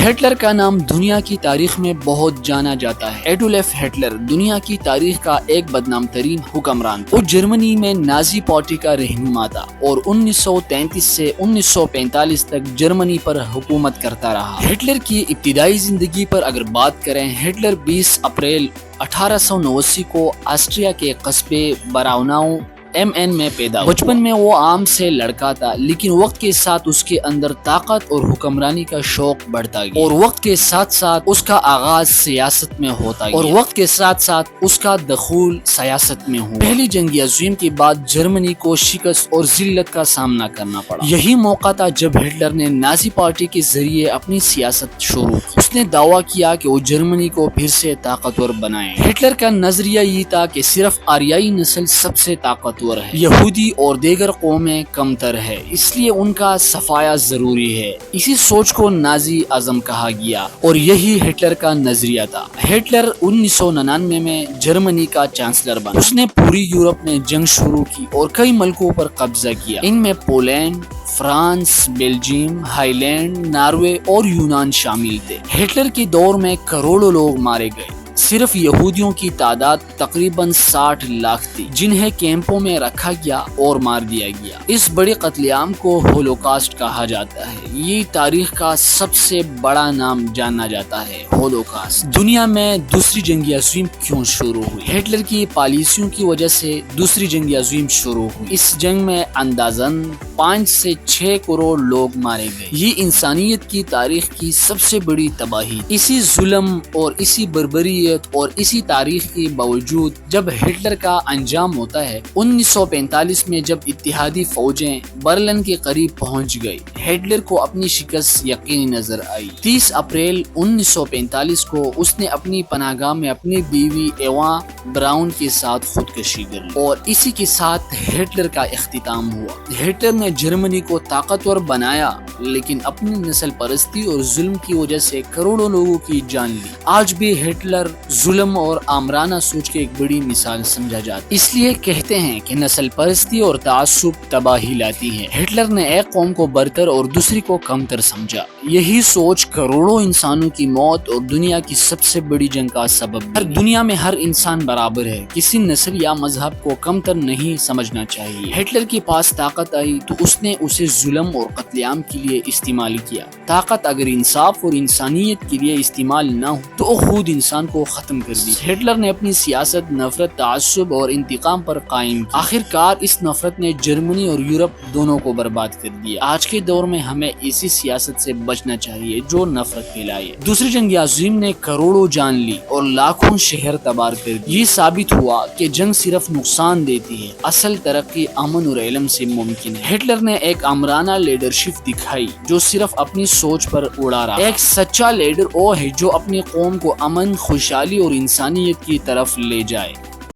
Hitler کا نام دنیا کی تاریخ میں بہت جانا جاتا ہے۔ ایڈولف ہٹلر دنیا کی تاریخ کا ایک بدنام ترین حکمران تھا۔ وہ جرمنی میں نازی پارٹی کا رہنما تھا اور 1933 سے 1945 تک جرمنی پر حکومت کرتا رہا۔ ہٹلر کی ابتدائی زندگی پر اگر بات کریں، ہٹلر 20 اپریل 1889 کو آسٹریا کے قصبے براؤناؤ میں پیدا ہوا۔ بچپن میں وہ عام سے لڑکا تھا، لیکن وقت کے ساتھ اس کے اندر طاقت اور حکمرانی کا شوق بڑھتا گیا اور وقت کے ساتھ ساتھ اس کا آغاز سیاست میں ہوتا گیا اور وقت کے ساتھ ساتھ اس کا دخول سیاست میں ہوا۔ پہلی جنگ عظیم کے بعد جرمنی کو شکست اور ذلت کا سامنا کرنا پڑا۔ یہی موقع تھا جب ہٹلر نے نازی پارٹی کے ذریعے اپنی سیاست شروع کی۔ اس نے دعویٰ کیا کہ وہ جرمنی کو پھر سے طاقتور بنائے۔ ہٹلر کا نظریہ یہ تھا کہ صرف آریائی نسل سب سے طاقتور ہے، یہودی اور دیگر قومیں کمتر ہے، اس لیے ان کا صفایا ضروری ہے۔ اسی سوچ کو نازی ازم کہا گیا اور یہی ہٹلر کا نظریہ تھا۔ ہٹلر 1999 میں جرمنی کا چانسلر بنا۔ اس نے پوری یورپ میں جنگ شروع کی اور کئی ملکوں پر قبضہ کیا، ان میں پولینڈ، فرانس، بیلجیم، ہائی لینڈ، ناروے اور یونان شامل تھے۔ ہٹلر کے دور میں کروڑوں لوگ مارے گئے۔ صرف یہودیوں کی تعداد تقریباً 60 لاکھ تھی، جنہیں کیمپوں میں رکھا گیا اور مار دیا گیا۔ اس بڑے قتل عام کو ہولوکاسٹ کہا جاتا ہے۔ یہ تاریخ کا سب سے بڑا نام جانا جاتا ہے، ہولوکاسٹ۔ دنیا میں دوسری جنگ عظیم کیوں شروع ہوئی؟ ہٹلر کی پالیسیوں کی وجہ سے دوسری جنگ عظیم شروع ہوئی۔ اس جنگ میں اندازاً 5 سے 6 کروڑ لوگ مارے گئے۔ یہ انسانیت کی تاریخ کی سب سے بڑی تباہی۔ اسی ظلم اور اسی بربری اور اسی تاریخ کے باوجود جب ہٹلر کا انجام ہوتا ہے 1945 میں، جب اتحادی فوجیں برلن کے قریب پہنچ گئی، ہٹلر کو اپنی شکست یقینی نظر آئی۔ 30 اپریل 1945 کو اس نے اپنی پناہ گاہ میں اپنی بیوی ایوا براؤن کے ساتھ خودکشی کر لی اور اسی کے ساتھ ہٹلر کا اختتام ہوا۔ ہٹلر نے جرمنی کو طاقتور بنایا، لیکن اپنی نسل پرستی اور ظلم کی وجہ سے کروڑوں لوگوں کی جان لی۔ آج بھی ہٹلر ظلم اور آمرانہ سوچ کی ایک بڑی مثال سمجھا جاتا ہے۔ اس لیے کہتے ہیں کہ نسل پرستی اور تعصب تباہی لاتی ہے۔ ہٹلر نے ایک قوم کو برتر اور دوسری کو کمتر سمجھا۔ یہی سوچ کروڑوں انسانوں کی موت اور دنیا کی سب سے بڑی جنگ کا سبب ہے۔ دنیا میں ہر انسان برابر ہے، کسی نسل یا مذہب کو کمتر نہیں سمجھنا چاہیے۔ ہٹلر کے پاس طاقت آئی تو اس نے اسے ظلم اور قتل عام کے لیے استعمال کیا۔ طاقت اگر انصاف اور انسانیت کے لیے استعمال نہ ہو تو وہ خود انسان کو ختم کر دی۔ ہٹلر نے اپنی سیاست نفرت، تعصب اور انتقام پر قائم کی۔ آخر کار اس نفرت نے جرمنی اور یورپ دونوں کو برباد کر دیا۔ آج کے دور میں ہمیں ایسی سیاست سے بچنا چاہیے جو نفرت پھیلائے۔ دوسری جنگ عظیم نے کروڑوں جان لی اور لاکھوں شہر تباہ کر دی۔ یہ ثابت ہوا کہ جنگ صرف نقصان دیتی ہے، اصل ترقی امن اور علم سے ممکن ہے۔ ہٹلر نے ایک آمرانہ لیڈرشپ دکھائی جو صرف اپنی سوچ پر اڑا رہا۔ ایک سچا لیڈر وہ ہے جو اپنی قوم کو امن، خوشحالی اور انسانیت کی طرف لے جائے۔